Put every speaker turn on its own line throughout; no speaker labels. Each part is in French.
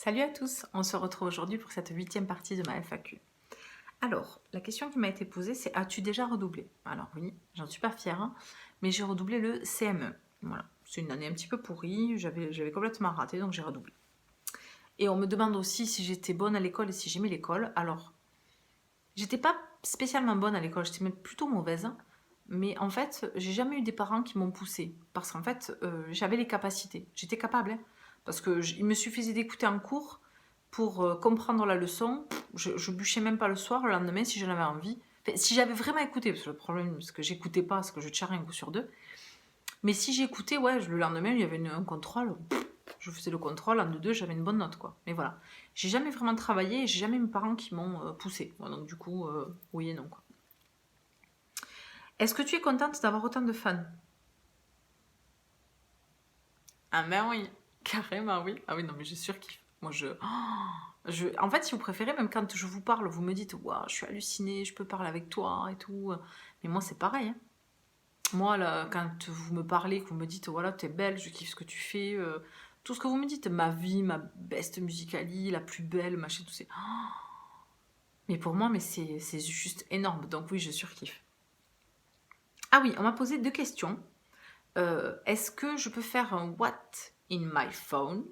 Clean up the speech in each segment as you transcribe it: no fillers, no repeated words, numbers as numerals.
Salut à tous, on se retrouve aujourd'hui pour cette 8e partie de ma FAQ. Alors, la question qui m'a été posée, c'est as-tu déjà redoublé? Alors oui, j'en suis pas fière, hein, mais j'ai redoublé le CME. Voilà, c'est une année un petit peu pourrie, j'avais complètement raté, donc j'ai redoublé. Et on me demande aussi si j'étais bonne à l'école et si j'aimais l'école. Alors, j'étais pas spécialement bonne à l'école, j'étais même plutôt mauvaise, mais en fait, j'ai jamais eu des parents qui m'ont poussée, parce qu'en fait, j'avais les capacités, j'étais capable, hein, parce il me suffisait d'écouter en cours pour comprendre la leçon. Je bûchais même pas le soir, le lendemain, si j'en avais envie. Enfin, si j'avais vraiment écouté, parce que le problème, c'est que j'écoutais pas, parce que je tirais un coup sur deux. Mais si j'écoutais, ouais, le lendemain, il y avait un contrôle. Je faisais le contrôle, en deux, j'avais une bonne note, quoi. Mais voilà. J'ai jamais vraiment travaillé, et j'ai jamais eu mes parents qui m'ont poussé. Bon, donc du coup, oui et non, quoi. Est-ce que tu es contente d'avoir autant de fans? Ah ben oui, carrément oui. Ah oui, non mais je surkiffe. Moi en fait, si vous préférez, même quand je vous parle, vous me dites waouh, je suis hallucinée, je peux parler avec toi et tout. Mais moi, c'est pareil, hein. Moi, là, quand vous me parlez, que vous me dites voilà, t'es belle, je kiffe ce que tu fais, tout ce que vous me dites, ma vie, ma best musicali, la plus belle, machin, tout c'est. Mais pour moi, mais c'est juste énorme. Donc oui, je surkiffe. Ah oui, on m'a posé deux questions. Est-ce que je peux faire un what in my phone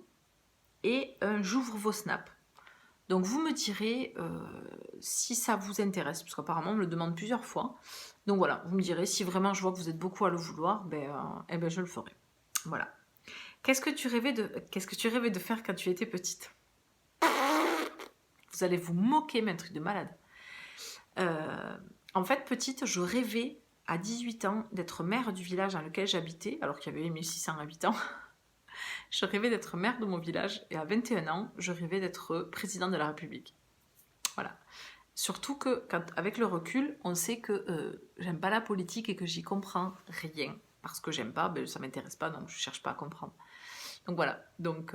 et un j'ouvre vos snaps? Donc vous me direz si ça vous intéresse, parce qu'apparemment on me le demande plusieurs fois. Donc voilà, vous me direz si vraiment je vois que vous êtes beaucoup à le vouloir, eh ben je le ferai. Voilà. Qu'est-ce que tu rêvais de faire quand tu étais petite? Vous allez vous moquer, mais un truc de malade. En fait, petite, je rêvais à 18 ans d'être maire du village dans lequel j'habitais, alors qu'il y avait 1600 habitants. Je rêvais d'être maire de mon village et à 21 ans, je rêvais d'être président de la République. Voilà. Surtout que, avec le recul, on sait que j'aime pas la politique et que j'y comprends rien. Parce que j'aime pas, ben, ça m'intéresse pas, donc je cherche pas à comprendre. Donc voilà. Donc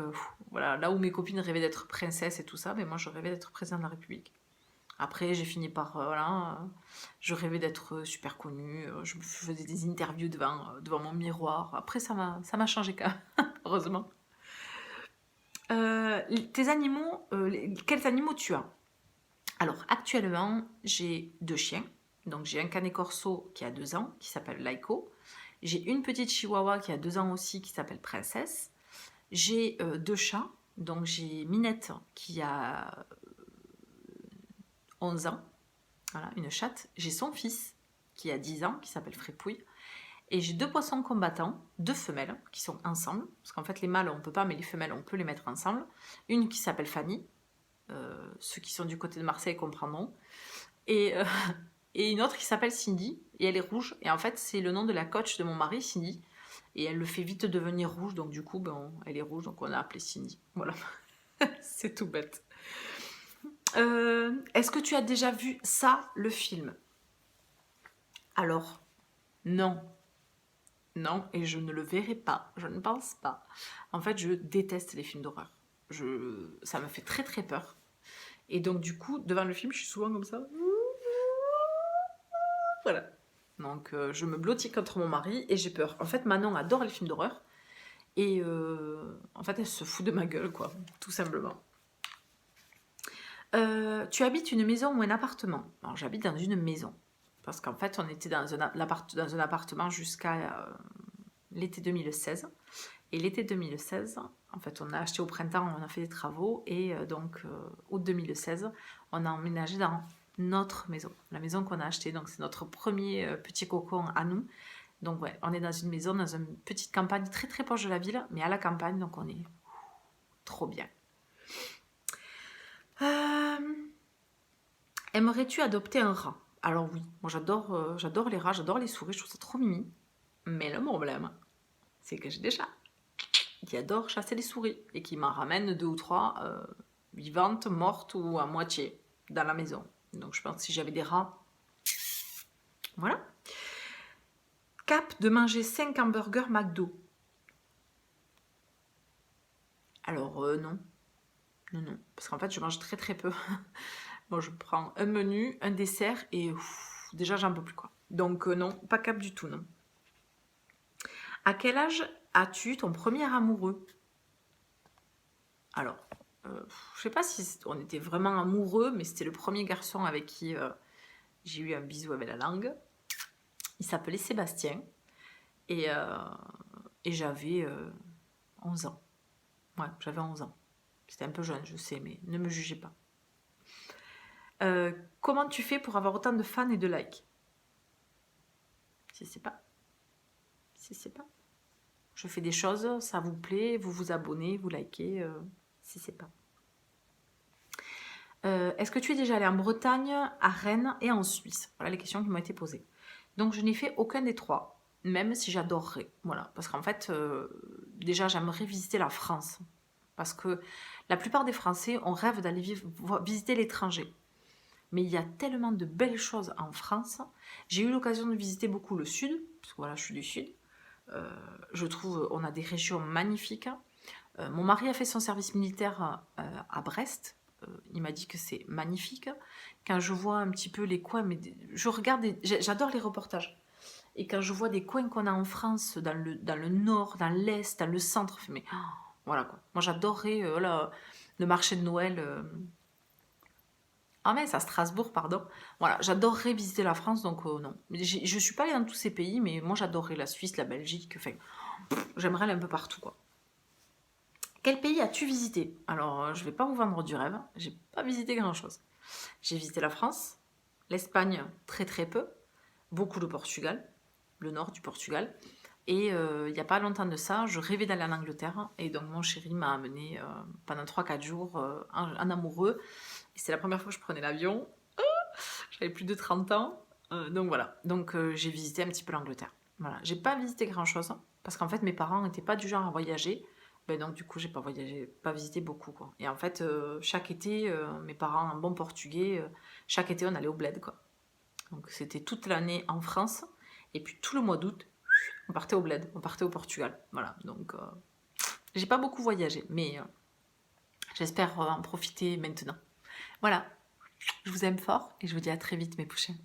voilà, là où mes copines rêvaient d'être princesse et tout ça, ben moi je rêvais d'être président de la République. Après, j'ai fini par voilà, je rêvais d'être super connue. Je me faisais des interviews devant mon miroir. Après, ça m'a changé quand même, heureusement. Tes animaux, quels animaux tu as? Alors actuellement, j'ai deux chiens. Donc j'ai un canet corso qui a 2 ans, qui s'appelle Laiko. J'ai une petite chihuahua qui a 2 ans aussi, qui s'appelle Princesse. J'ai deux chats. Donc j'ai Minette qui a 11 ans, voilà, une chatte. J'ai son fils qui a 10 ans, qui s'appelle Frépouille. Et j'ai deux poissons combattants, deux femelles, qui sont ensemble. Parce qu'en fait, les mâles, on ne peut pas, mais les femelles, on peut les mettre ensemble. Une qui s'appelle Fanny. Ceux qui sont du côté de Marseille comprendront. Et, et une autre qui s'appelle Cindy. Et elle est rouge. Et en fait, c'est le nom de la coach de mon mari, Cindy. Et elle le fait vite devenir rouge. Donc du coup, elle est rouge. Donc on a appelé Cindy. Voilà. C'est tout bête. Est-ce que tu as déjà vu ça, le film? Alors, non. Non, et je ne le verrai pas, je ne pense pas. En fait, je déteste les films d'horreur. Ça me fait très très peur. Et donc du coup, devant le film, je suis souvent comme ça. Voilà. Donc je me blottis contre mon mari et j'ai peur. En fait, Manon adore les films d'horreur. Et en fait, elle se fout de ma gueule, quoi, tout simplement. Tu habites une maison ou un appartement? Alors, j'habite dans une maison. Parce qu'en fait, on était dans un appartement jusqu'à l'été 2016. Et l'été 2016, en fait, on a acheté au printemps, on a fait des travaux. Et août 2016, on a emménagé dans notre maison. La maison qu'on a achetée. Donc, c'est notre premier petit cocon à nous. Donc, ouais, on est dans une maison, dans une petite campagne très très proche de la ville, mais à la campagne. Donc, on est trop bien. Aimerais-tu adopter un rat? Alors oui, moi j'adore les rats, j'adore les souris, je trouve ça trop mimi. Mais le problème, c'est que j'ai des chats qui adorent chasser les souris et qui m'en ramènent deux ou trois vivantes, mortes ou à moitié dans la maison. Donc je pense que si j'avais des rats, voilà. Cap de manger 5 hamburgers McDo. Alors non, non, parce qu'en fait je mange très très peu. Bon, je prends un menu, un dessert et déjà j'en peux plus, quoi. Donc non, pas cap du tout, non. À quel âge as-tu ton premier amoureux? Alors, Je sais pas si on était vraiment amoureux, mais c'était le premier garçon avec qui j'ai eu un bisou avec la langue. Il s'appelait Sébastien et, euh, et j'avais 11 ans. Ouais, j'avais 11 ans. C'était un peu jeune, je sais, mais ne me jugez pas. Comment tu fais pour avoir autant de fans et de likes? Je sais pas. Je sais pas. Je fais des choses, ça vous plaît, vous vous abonnez, vous likez, je sais pas. Est-ce que tu es déjà allé en Bretagne, à Rennes et en Suisse? Voilà les questions qui m'ont été posées. Donc je n'ai fait aucun des trois, même si j'adorerais. Voilà, parce qu'en fait, déjà j'aimerais visiter la France. Parce que la plupart des Français, on rêve d'aller visiter l'étranger. Mais il y a tellement de belles choses en France. J'ai eu l'occasion de visiter beaucoup le sud, parce que voilà, je suis du sud. Je trouve on a des régions magnifiques. Mon mari a fait son service militaire à Brest. Il m'a dit que c'est magnifique. Quand je vois un petit peu les coins, mais je regarde, j'adore les reportages. Et quand je vois des coins qu'on a en France, dans le nord, dans l'est, dans le centre, mais oh, voilà quoi. Moi j'adorerais voilà, le marché de Noël. Ah mais c'est à Strasbourg, pardon. Voilà, j'adorerais visiter la France, donc non. Je suis pas allée dans tous ces pays, mais moi j'adorerais la Suisse, la Belgique, enfin, j'aimerais aller un peu partout quoi. Quel pays as-tu visité? Alors, je vais pas vous vendre du rêve, j'ai pas visité grand-chose. J'ai visité la France, l'Espagne très très peu, beaucoup le Portugal, le nord du Portugal. Et il n'y a pas longtemps de ça, je rêvais d'aller en Angleterre. Et donc mon chéri m'a amené pendant 3 4 jours en amoureux. Et c'est la première fois que je prenais l'avion. J'avais plus de 30 ans. Donc voilà. Donc j'ai visité un petit peu l'Angleterre. Voilà. J'ai pas visité grand-chose. Parce qu'en fait, mes parents n'étaient pas du genre à voyager. Ben donc du coup, j'ai pas voyagé, pas visité beaucoup. Quoi. Et en fait, chaque été, mes parents, un bon portugais, chaque été, on allait au bled. Quoi. Donc c'était toute l'année en France. Et puis tout le mois d'août, on partait au bled, on partait au Portugal. Voilà, donc j'ai pas beaucoup voyagé, mais j'espère en profiter maintenant. Voilà, je vous aime fort et je vous dis à très vite mes pouchins.